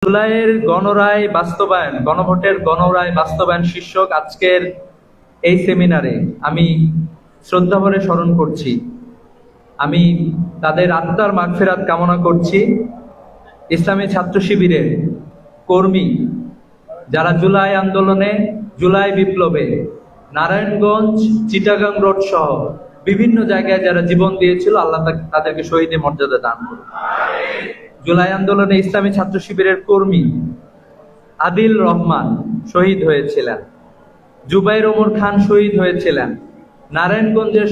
জুলাইয়ের গণরায় বাস্তবায়ন, গণভোটের গণরায় বাস্তবায়ন শীর্ষক আজকের এই সেমিনারে আমি শ্রদ্ধাভরে স্মরণ করছি। আমি তাদের আত্মার মাগফিরাত কামনা করছি। ইসলামী ছাত্র শিবিরের কর্মী যারা জুলাই আন্দোলনে, জুলাই বিপ্লবে নারায়ণগঞ্জ, চিটাগাং রোড সহ বিভিন্ন জায়গায় যারা জীবন দিয়েছিল, আল্লাহ তাদেরকে শহীদের মর্যাদা দান করুন। জুলাই আন্দোলনে ইসলামী ছাত্র শিবিরের কর্মী আদিল রহমান শহীদ হয়েছিলেন, জুবাইর ওমর খান শহীদ হয়েছিলেন, নারায়ণগঞ্জের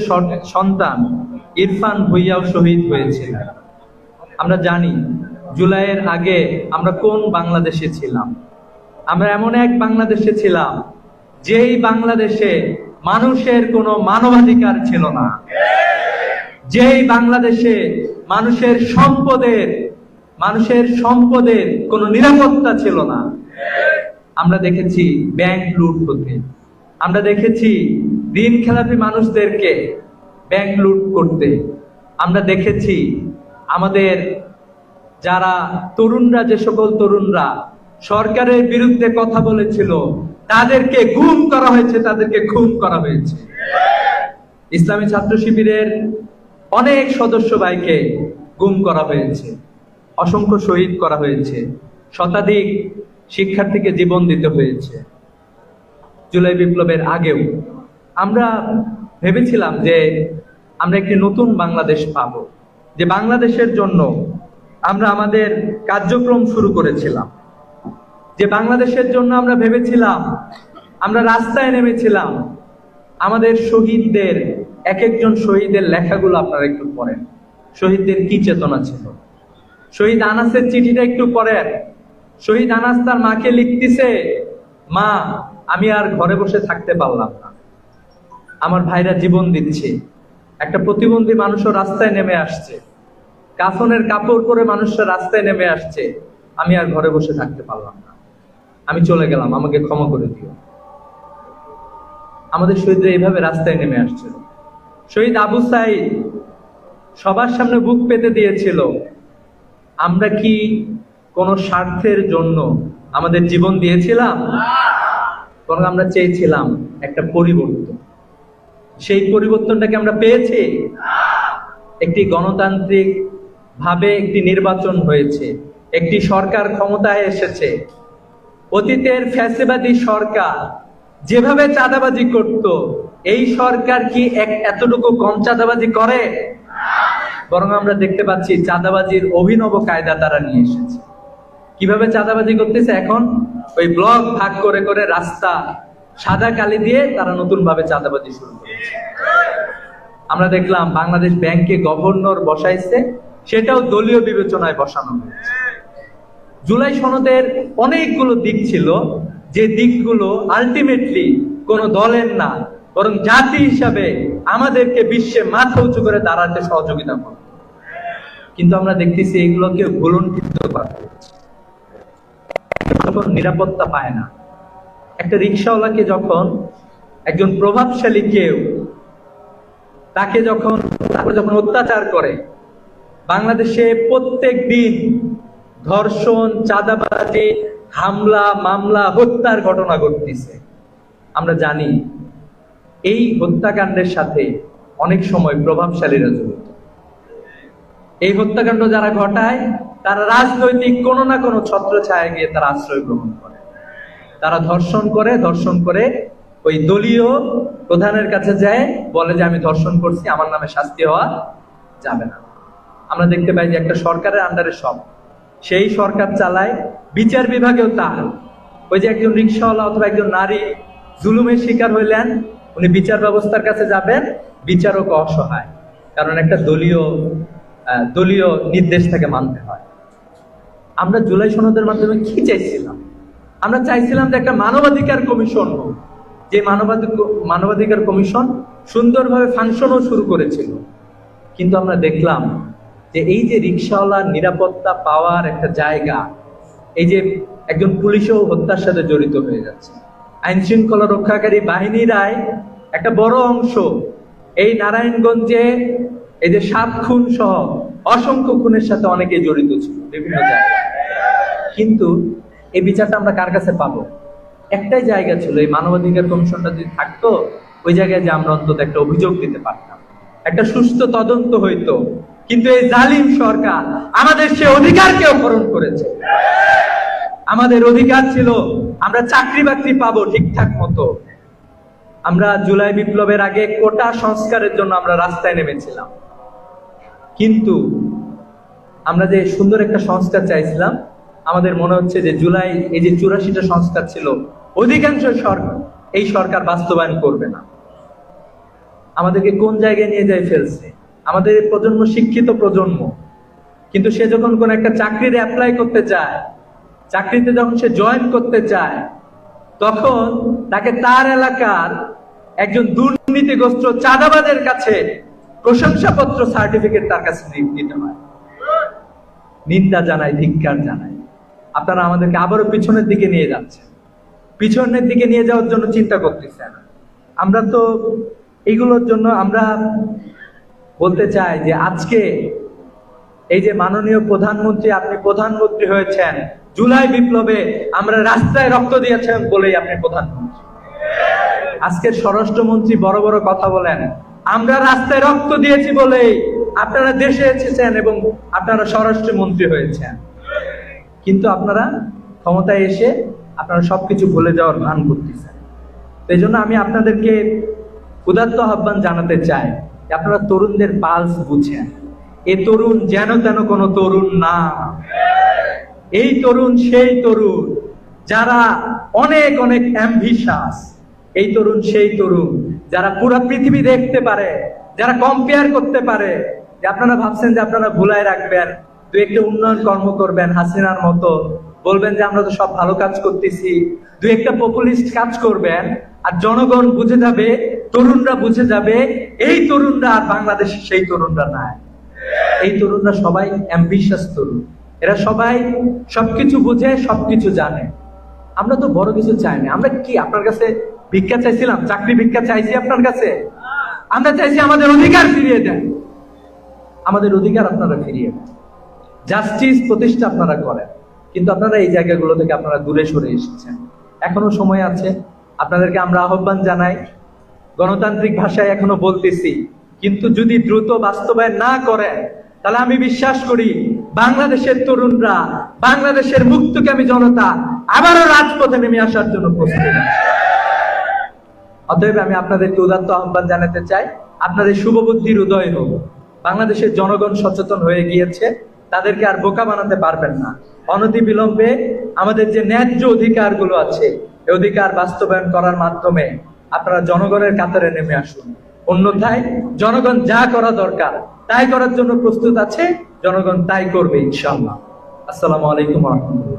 সন্তান ইরফান ভুইয়াও শহীদ হয়েছিলেন। আমরা জানি জুলাইয়ের আগে আমরা কোন বাংলাদেশে ছিলাম। আমরা এমন এক বাংলাদেশে ছিলাম যেই বাংলাদেশে মানুষের কোনো মানবাধিকার ছিল না, যেই বাংলাদেশে মানুষের সম্পদের কোনো নিরাপত্তা ছিল না। আমরা দেখেছি ব্যাংক লুট হতে, আমরা দেখেছি ঋণ খেলাপি মানুষদেরকে ব্যাংক লুট করতে, আমরা দেখেছি আমাদের যারা তরুণরা, যে সকল তরুণরা সরকারের বিরুদ্ধে কথা বলেছিল তাদেরকে গুম করা হয়েছে, তাদেরকে খুন করা হয়েছে। ইসলামী ছাত্র শিবিরের অনেক সদস্য ভাইকে গুম করা হয়েছে, অসংখ্য শহীদ করা হয়েছে, শতাধিক শিক্ষার্থীকে জীবন দিতে হয়েছে। জুলাই বিপ্লবের আগেও আমরা ভেবেছিলাম যে আমরা একটি নতুন বাংলাদেশ পাব, যে বাংলাদেশের জন্য আমরা আমাদের কার্যক্রম শুরু করেছিলাম, যে বাংলাদেশের জন্য আমরা ভেবেছিলাম, আমরা রাস্তায় নেমেছিলাম। আমাদের শহীদদের, এক একজন শহীদের লেখাগুলো আপনারা একটু পড়েন, শহীদদের কি চেতনা ছিল। শহীদ আনাসের চিঠিটা একটু পড়েন। শহীদ আনাস তার মাকে লিখতেছে, মা, আমি আর ঘরে বসে থাকতে পারলাম না, আমার ভাইরা জীবন দিচ্ছে, একটা প্রতিবন্ধী মানুষও রাস্তায় নেমে আসছে, কাফনের কাপড় পরে মানুষরা রাস্তায় নেমে আসছে, আমি আর ঘরে বসে থাকতে পারলাম না, আমি চলে গেলাম, আমাকে ক্ষমা করে দিও। আমাদের শহীদরা এইভাবে রাস্তায় নেমে আসছিল। শহীদ আবু সাইদ সবার সামনে বুক পেতে দিয়েছিল। আমরা কি কোন স্বার্থের জন্য আমাদের জীবন দিয়েছিলাম? বরং আমরা চেয়েছিলাম একটা পরিবর্তন। সেই পরিবর্তনটাকে আমরা পেয়েছি। একটি গণতান্ত্রিক ভাবে একটি নির্বাচন হয়েছে, একটি সরকার ক্ষমতায় এসেছে। অতীতের ফ্যাসিবাদী সরকার যেভাবে চাঁদাবাজি করত, এই সরকার কি এতটুকু কম চাঁদাবাজি করে? বরং আমরা দেখতে পাচ্ছি চাঁদাবাজির অভিনব কায়দা তারা নিয়ে এসেছে। কিভাবে চাঁদাবাজি করতেছে? এখন ওই ব্লক ভাগ করে করে রাস্তা সাদা কালি দিয়ে তারা নতুন ভাবে চাঁদাবাজি শুরু করেছে। আমরা দেখলাম বাংলাদেশ ব্যাংকে গভর্নর বসাইছে, সেটাও দলীয় বিবেচনায় বসানো হয়েছে। জুলাই সনদের অনেকগুলো দিক ছিল, যে দিকগুলো আলটিমেটলি কোনো দলের না, বরং জাতি হিসাবে আমাদেরকে বিশ্বে মাথা উঁচু করে দাঁড়াতে সহযোগিতা করে। কিন্তু আমরা দেখতেছি এগুলোকে ভুলুণ্ঠিত করা হয়েছে। যখন নিরাপত্তা পায় না, একটা রিক্সাওয়ালাকে যখন একজন প্রভাবশালী কেউ তাকে যখন অত্যাচার করে, বাংলাদেশে প্রত্যেক দিন ধর্ষণ, চাঁদাবাজি, হামলা, মামলা, হত্যার ঘটনা ঘটতেছে। আমরা জানি এই হত্যাকাণ্ডের সাথে অনেক সময় প্রভাবশালীরা জড়িত। এই হত্যাকাণ্ড যারা ঘটায় তারা রাজনৈতিক কোনো না কোনো ছত্রছায়ায় গিয়ে তারা আশ্রয় গ্রহণ করে। তারা ধর্ষণ করে ওই দলীয় প্রধানের কাছে যায়, বলে যে আমি ধর্ষণ করছি, আমার নামে শাস্তি হওয়া যাবে না। আমরা দেখতে পাই যে একটা সরকারের আন্ডারে সব, সেই সরকার চালায়, বিচার বিভাগেও তার। ওই যে একজন রিক্সাওয়ালা অথবা একজন নারী জুলুমের শিকার হইলেন, উনি বিচার ব্যবস্থার কাছে যাবেন, বিচারক অসহায়, কারণ একটা দলীয় নির্দেশ থেকে মানতে হয়। আমরা জুলাই সনদের মাধ্যমে কি চাইছিলাম? আমরা চাইছিলাম যে একটা মানবাধিকার কমিশন হোক, যে মানবাধিকার কমিশন সুন্দরভাবে ফাংশনও শুরু করেছিল। কিন্তু আমরা দেখলাম যে এই যে রিক্সাওয়ালার নিরাপত্তা পাওয়ার একটা জায়গা, এই যে একজন পুলিশও হত্যার সাথে জড়িত হয়ে যাচ্ছে। আইন শৃঙ্খলা রক্ষাকারী বাহিনীরাই একটা বড় অংশ এই নারায়ণগঞ্জে এই যে 7 খুন সহ অসংখ্য খুনের সাথে অনেকে জড়িত ছিল বিভিন্ন জায়গায়। কিন্তু এই বিচারটা আমরা কার কাছে পাবো? একটাই জায়গা ছিল, এই মানবাধিকার কমিশনটা যদি থাকতো, ওই জায়গায় যে আমরা অন্তত একটা অভিযোগ দিতে পারতাম, একটা সুস্থ তদন্ত হইতো। কিন্তু এই জালিম সরকার আমাদের সে অধিকারকে অপহরণ করেছে। আমাদের অধিকার ছিল আমরা চাকরি বাকরি পাবো ঠিকঠাক মতো। আমরা জুলাই বিপ্লবের আগে কোটা সংস্কারের জন্য আমরা রাস্তায় নেমেছিলাম, কিন্তু আমরা যে সুন্দর একটা সংস্কার চাইছিলাম, আমাদের মনে হচ্ছে যে জুলাই এই যে 84টা সংস্কার ছিল, অধিকাংশ সরকার এই সরকার বাস্তবায়ন করবে না। আমাদেরকে কোন জায়গায় নিয়ে যায় ফেলছে? আমাদের প্রজন্ম শিক্ষিত প্রজন্ম, কিন্তু সে যখন কোন একটা চাকরির অ্যাপ্লাই করতে চায়, চাকরিতে যখন সে জয়েন করতে চায়, তখন তাকে তার এলাকার একজন দুর্নীতিগ্রস্ত চাঁদাবাজের কাছে প্রশংসাপত্র সার্টিফিকেট তার কাছে দিতে হয়। নিন্দা জানাই, ধিক্কার জানাই। আপনারা আমাদেরকে আবারও পিছনের দিকে নিয়ে যাচ্ছেন, পিছনের দিকে নিয়ে যাওয়ার জন্য চিন্তা করতেছেন। আমরা তো এইগুলোর জন্য আমরা বলতে চাই যে আজকে এই যে মাননীয় প্রধানমন্ত্রী, আপনি প্রধানমন্ত্রী হয়েছেন জুলাই বিপ্লবে, আমরা রাস্তায় রক্ত দিয়েছেন বলেই আপনি প্রধানমন্ত্রী। আজকের স্বরাষ্ট্রমন্ত্রী বড় বড় কথা বলেন, আমরা রাস্তায় রক্ত দিয়েছি বলেই আপনারা দেশে এসেছেন এবং আপনারা স্বরাষ্ট্রমন্ত্রী হয়েছেন। কিন্তু আপনারা ক্ষমতায় এসে আপনারা সবকিছু ভুলে যাওয়ার ভান করতেছেন। এই জন্য আমি আপনাদেরকে উদাত্ত আহ্বান জানাতে চাই যে আপনারা তরুণদের পালস বুঝেন। এ তরুণ যেন তেন কোনো তরুণ না, এই তরুণ সেই তরুণ যারা অনেক অনেক অ্যাম্বিশাস। এই তরুণ সেই তরুণ যারা পুরো পৃথিবী দেখতে পারে, যারা কম্পেয়ার করতে পারে। যে আপনারা ভাবছেন যে আপনারা ভুলায় রাখবেন, দু একটা উন্নয়ন কর্ম করবেন হাসিনার মতো, বলবেন যে আমরা তো সব ভালো কাজ করতেছি, দু একটা পপুলিস্ট কাজ করবেন, আর জনগণ বুঝে যাবে, তরুণরা বুঝে যাবে এই তরুণরা আর বাংলাদেশে সেই তরুণরা নাই। এই তরুণরা সবাই অ্যাম্বিশাস তরুণ, এরা সবাই সবকিছু বুঝে, সবকিছু জানে। আমরা তো বড় কিছু চাই না। আমরা কি আপনার কাছে ভিক্ষা চাইছিলাম? চাকরি ভিক্ষা চাইছি আপনার কাছে? আমরা চাইছি আমাদের অধিকার ফিরিয়ে দেন, আমাদের অধিকার আপনারা ফিরিয়ে দেন, জাস্টিস প্রতিষ্ঠা আপনারা করেন। কিন্তু আপনারা এই জায়গাগুলো থেকে আপনারা দূরে সরে এসেছেন। এখনো সময় আছে, আপনাদেরকে আমরা আহ্বান জানাই, গণতান্ত্রিক ভাষায় এখনো বলতেছি, কিন্তু যদি দ্রুত বাস্তবায়ন না করেন, তাহলে আমি বিশ্বাস করি বাংলাদেশের তরুণরা, বাংলাদেশের মুক্তকামী জনতা আবারও রাজপথে নেমে আসার জন্য প্রস্তুত আছে। অতএব আমি আপনাদেরকে উদাত্ত আহ্বান জানাতে চাই, আপনাদের শুভবুদ্ধির উদয় হোক। বাংলাদেশের জনগণ সচেতন হয়ে গিয়েছে, তাদেরকে আর বোকা বানাতে পারবেন না। অনতি বিলম্বে আমাদের যে ন্যায্য অধিকারগুলো আছে, এই অধিকার বাস্তবায়ন করার মাধ্যমে আপনারা জনগণের কাতারে নেমে আসুন। অন্যথায় জনগণ যা করা দরকার তাই করার জন্য প্রস্তুত আছে, জনগণ তাই করবে ইনশাআল্লাহ। আসসালামু আলাইকুম ওয়া রাহমাতুল্লাহ।